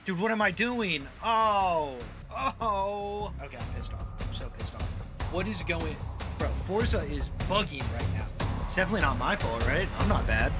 Dude, what am I doing? Oh. Oh. Okay, I'm pissed off. I'm so pissed off. What is going... Bro, Forza is bugging right now. It's definitely not my fault, right? I'm not bad.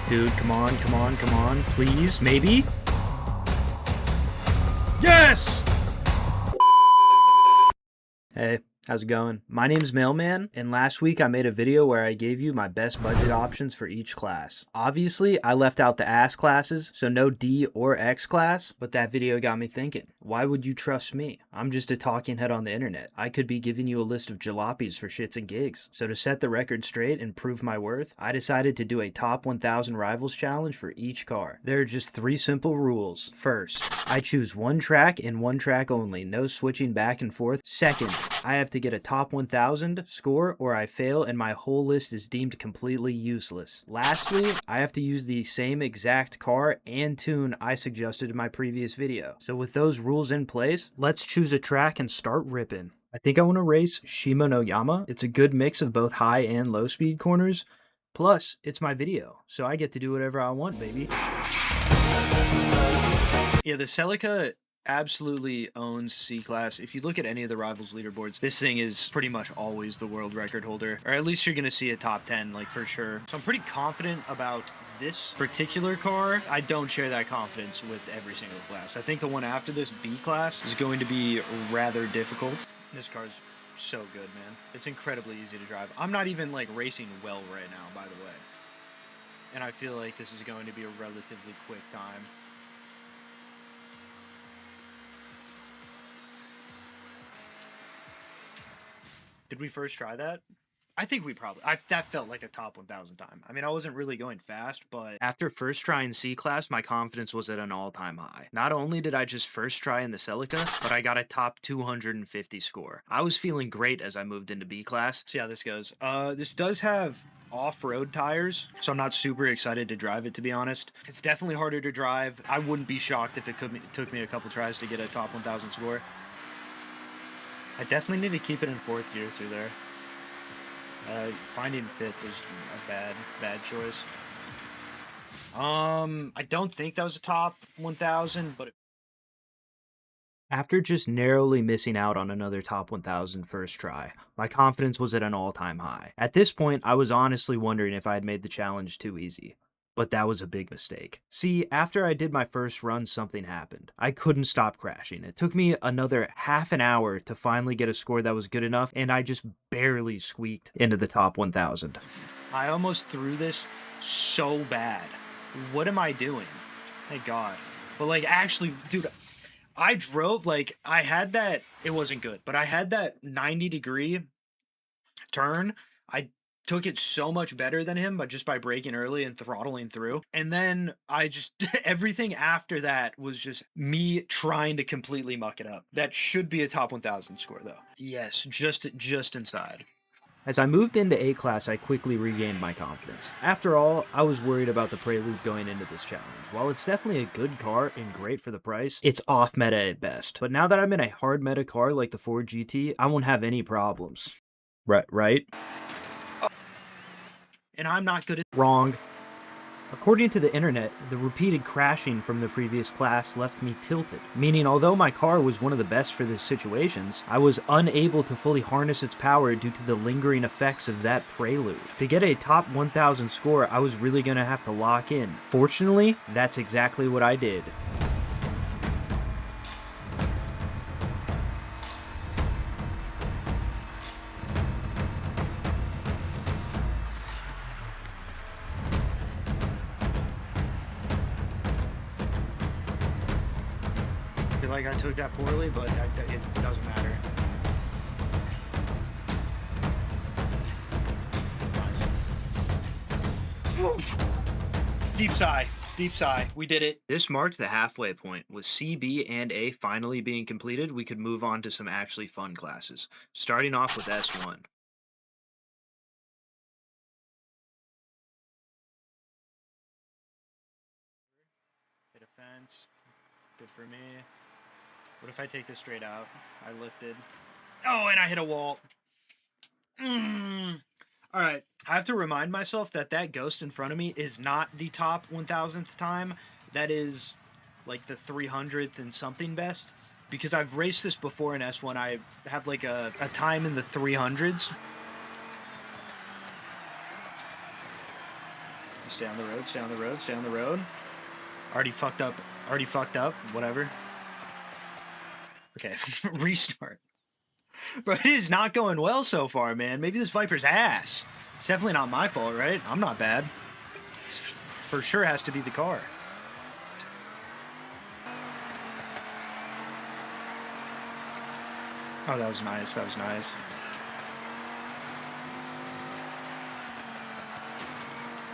Dude, come on, come on, come on. Please, maybe? Yes! Hey, how's it going? My name's Mailman, and last week I made a video where I gave you my best budget options for each class. Obviously, I left out the ass classes, so no D or X class, but that video got me thinking. Why would you trust me? I'm just a talking head on the internet. I could be giving you a list of jalopies for shits and gigs. So to set the record straight and prove my worth, I decided to do a top 1000 rivals challenge for each car. There are just 3 simple rules. First, I choose one track and one track only, no switching back and forth. Second, I have to get a top 1000 score or I fail and my whole list is deemed completely useless. Lastly, I have to use the same exact car and tune I suggested in my previous video. So with those rules in place, let's choose a track and start ripping. I think I want to race Shima no Yama. It's a good mix of both high and low speed corners. Plus, it's my video, so I get to do whatever I want, baby. Yeah, the Celica absolutely owns C-Class. If you look at any of the Rivals leaderboards, this thing is pretty much always the world record holder. Or at least you're going to see a top 10, like, for sure. So I'm pretty confident about this particular car. I don't share that confidence with every single class. I think the one after this, B-Class, is going to be rather difficult. This car's so good, man. It's incredibly easy to drive. I'm not even, like, racing well right now, by the way. And I feel like this is going to be a relatively quick time. Did we first try that? I think we probably... that felt like a top 1000 time. I mean, I wasn't really going fast, but after first trying C-Class, my confidence was at an all-time high. Not only did I just first try in the Celica, but I got a top 250 score. I was feeling great as I moved into B-Class. See how this goes. This does have off-road tires, so I'm not super excited to drive it, to be honest. It's definitely harder to drive. I wouldn't be shocked if it took me a couple tries to get a top 1000 score. I definitely need to keep it in 4th gear through there. Finding 5th was a bad choice. I don't think that was a top 1000, but... After just narrowly missing out on another top 1000 first try, my confidence was at an all-time high. At this point, I was honestly wondering if I had made the challenge too easy. But that was a big mistake. See, after I did my first run, something happened. I couldn't stop crashing. It took me another half an hour to finally get a score that was good enough, and I just barely squeaked into the top 1000. I almost threw this so bad. What am I doing? Thank God. But, like, actually, dude, I drove, like, I had that, it wasn't good, but I had that 90-degree turn. I took it so much better than him, but just by braking early and throttling through. And then I just, everything after that was just me trying to completely muck it up. That should be a top 1000 score, though. Yes, just inside. As I moved into A-Class, I quickly regained my confidence. After all, I was worried about the Prelude going into this challenge. While it's definitely a good car and great for the price, it's off-meta at best. But now that I'm in a hard-meta car like the Ford GT, I won't have any problems. Right? And I'm not good at... Wrong. According to the internet, the repeated crashing from the previous class left me tilted, meaning although my car was one of the best for these situations, I was unable to fully harness its power due to the lingering effects of that Prelude. To get a top 1000 score, I was really going to have to lock in. Fortunately, that's exactly what I did. I feel like I took that poorly, but it doesn't matter. Deep sigh. Deep sigh. We did it. This marked the halfway point. With C, B, and A finally being completed, we could move on to some actually fun classes. Starting off with S1. Hit a fence. Good for me. What if I take this straight out? I lifted. Oh, and I hit a wall. Alright, I have to remind myself that that ghost in front of me is not the top 1000th time. That is like the 300th and something best. Because I've raced this before in S1, I have like a time in the 300s. Stay on the road, stay on the road, stay on the road. Already fucked up, whatever. Okay, restart. Bro, it is not going well so far, man. Maybe this Viper's ass. It's definitely not my fault, right? I'm not bad. For sure has to be the car. Oh, that was nice. That was nice.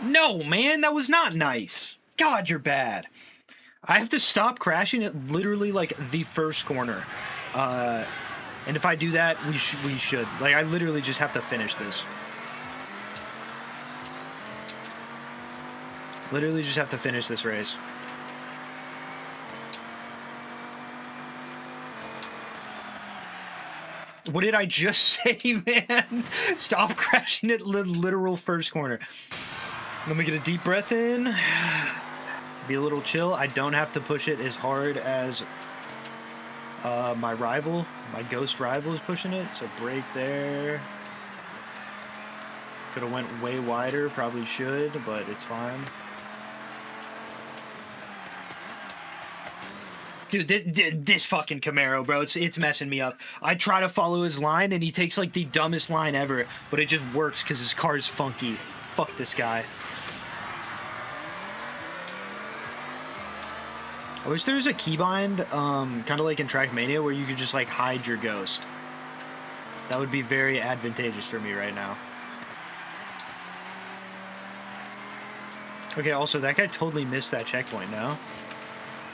No, man, that was not nice. God, you're bad. I have to stop crashing at literally, like, the first corner. And if I do that, we should. Like, I literally just have to finish this. Literally just have to finish this race. What did I just say, man? Stop crashing at the literal first corner. Let me get a deep breath in. Be a little chill. I don't have to push it as hard as my rival, my ghost rival is pushing it. So brake there. Could have went way wider. Probably should, but it's fine. Dude, this fucking Camaro, bro, it's messing me up. I try to follow his line, and he takes, like, the dumbest line ever, but it just works because his car is funky. Fuck this guy. I wish there was a keybind, kind of like in Trackmania, where you could just, like, hide your ghost. That would be very advantageous for me right now. Okay, also, that guy totally missed that checkpoint, no?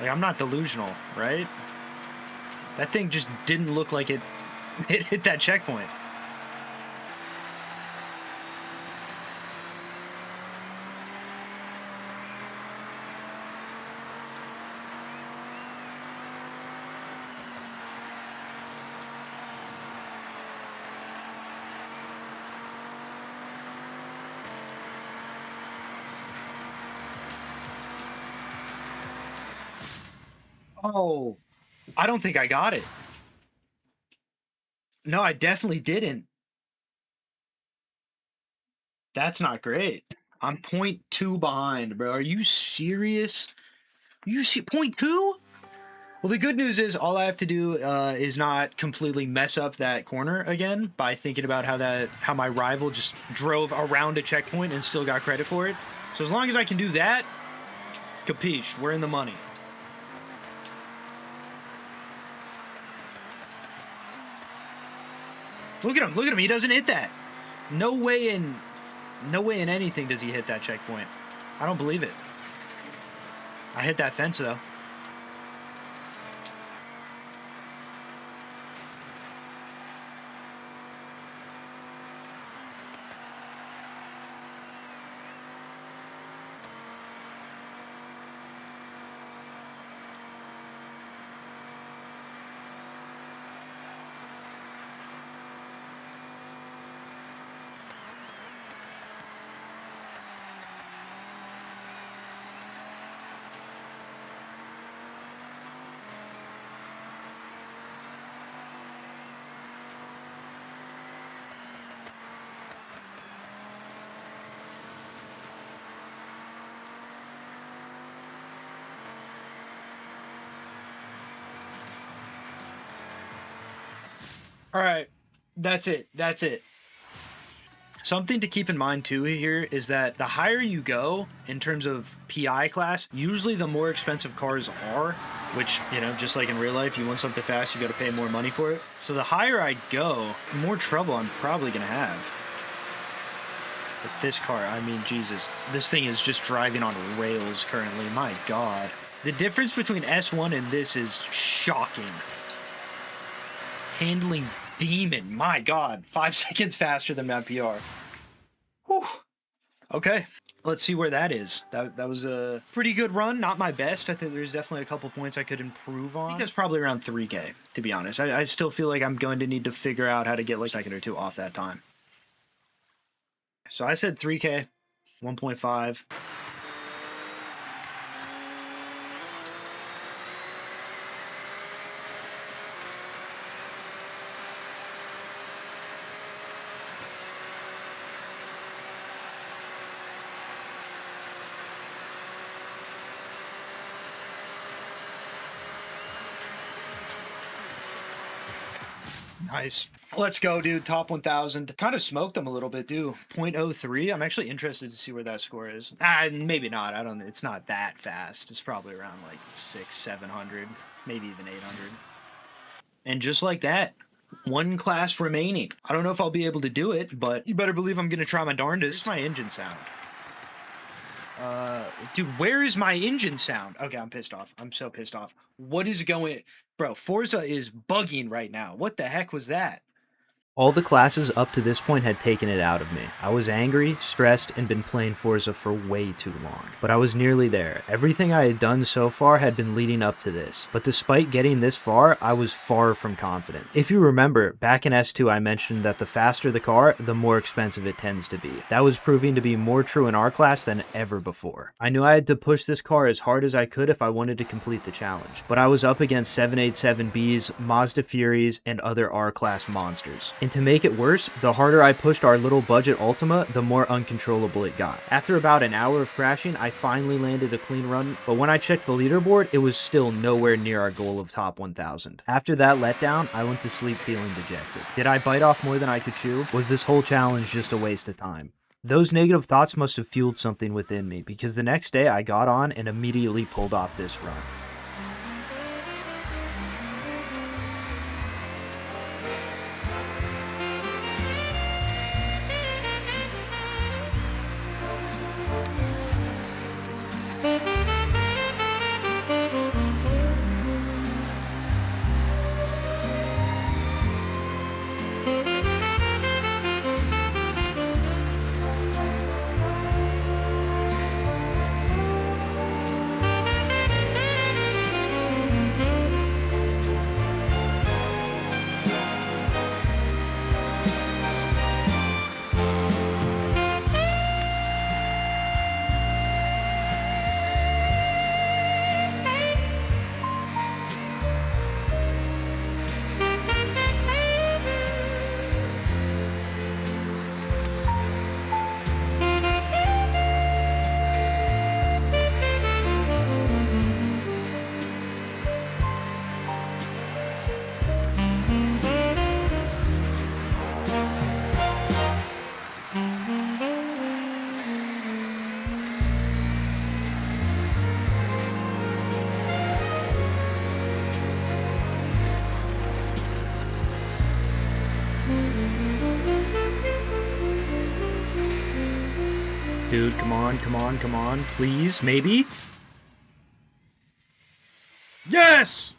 Like, I'm not delusional, right? That thing just didn't look like it hit that checkpoint. Oh, I don't think I got it. No, I definitely didn't. That's not great. I'm 0.2 behind, bro. Are you serious? You see 0.2? Well, the good news is all I have to do is not completely mess up that corner again by thinking about how my rival just drove around a checkpoint and still got credit for it. So as long as I can do that, capiche, we're in the money. Look at him, he doesn't hit that. No way in anything does he hit that checkpoint. I don't believe it. I hit that fence though. All right, that's it. Something to keep in mind too here is that the higher you go in terms of PI class, usually the more expensive cars are, which, you know, just like in real life, you want something fast, you got to pay more money for it. So the higher I go, the more trouble I'm probably going to have. With this car, I mean, Jesus, this thing is just driving on rails currently. My God. The difference between S1 and this is shocking. Handling demon. My God. 5 seconds faster than my PR. Whew. Okay. Let's see where that is. That was a pretty good run. Not my best. I think there's definitely a couple points I could improve on. I think that's probably around 3K, to be honest. I still feel like I'm going to need to figure out how to get like a second or two off that time. So I said 3K, 1.5. Nice. Let's go, dude. Top 1000. Kind of smoked them a little bit, dude. 0.03. I'm actually interested to see where that score is. Maybe not. I don't. It's not that fast. It's probably around like 700, maybe even 800. And just like that, one class remaining. I don't know if I'll be able to do it, but you better believe I'm gonna try my darndest. Where's my engine sound? Dude, where is my engine sound? Okay, I'm pissed off. I'm so pissed off. What is going... Bro, Forza is bugging right now. What the heck was that? All the classes up to this point had taken it out of me. I was angry, stressed, and been playing Forza for way too long. But I was nearly there. Everything I had done so far had been leading up to this. But despite getting this far, I was far from confident. If you remember, back in S2 I mentioned that the faster the car, the more expensive it tends to be. That was proving to be more true in our class than ever before. I knew I had to push this car as hard as I could if I wanted to complete the challenge. But I was up against 787Bs, Mazda Furais, and other R-class monsters. And to make it worse, the harder I pushed our little budget Ultima, the more uncontrollable it got. After about an hour of crashing, I finally landed a clean run, but when I checked the leaderboard, it was still nowhere near our goal of top 1000. After that letdown, I went to sleep feeling dejected. Did I bite off more than I could chew? Was this whole challenge just a waste of time? Those negative thoughts must have fueled something within me, because the next day I got on and immediately pulled off this run. Dude, come on, come on, come on, please, maybe? Yes!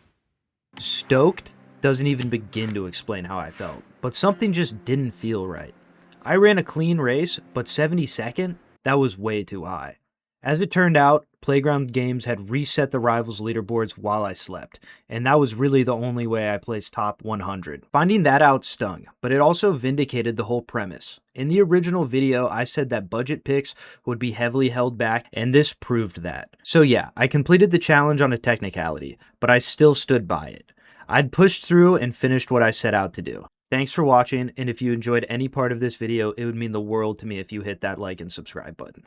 Stoked doesn't even begin to explain how I felt, but something just didn't feel right. I ran a clean race, but 72nd? That was way too high. As it turned out, Playground Games had reset the Rivals leaderboards while I slept, and that was really the only way I placed top 100. Finding that out stung, but it also vindicated the whole premise. In the original video, I said that budget picks would be heavily held back, and this proved that. So yeah, I completed the challenge on a technicality, but I still stood by it. I'd pushed through and finished what I set out to do. Thanks for watching, and if you enjoyed any part of this video, it would mean the world to me if you hit that like and subscribe button.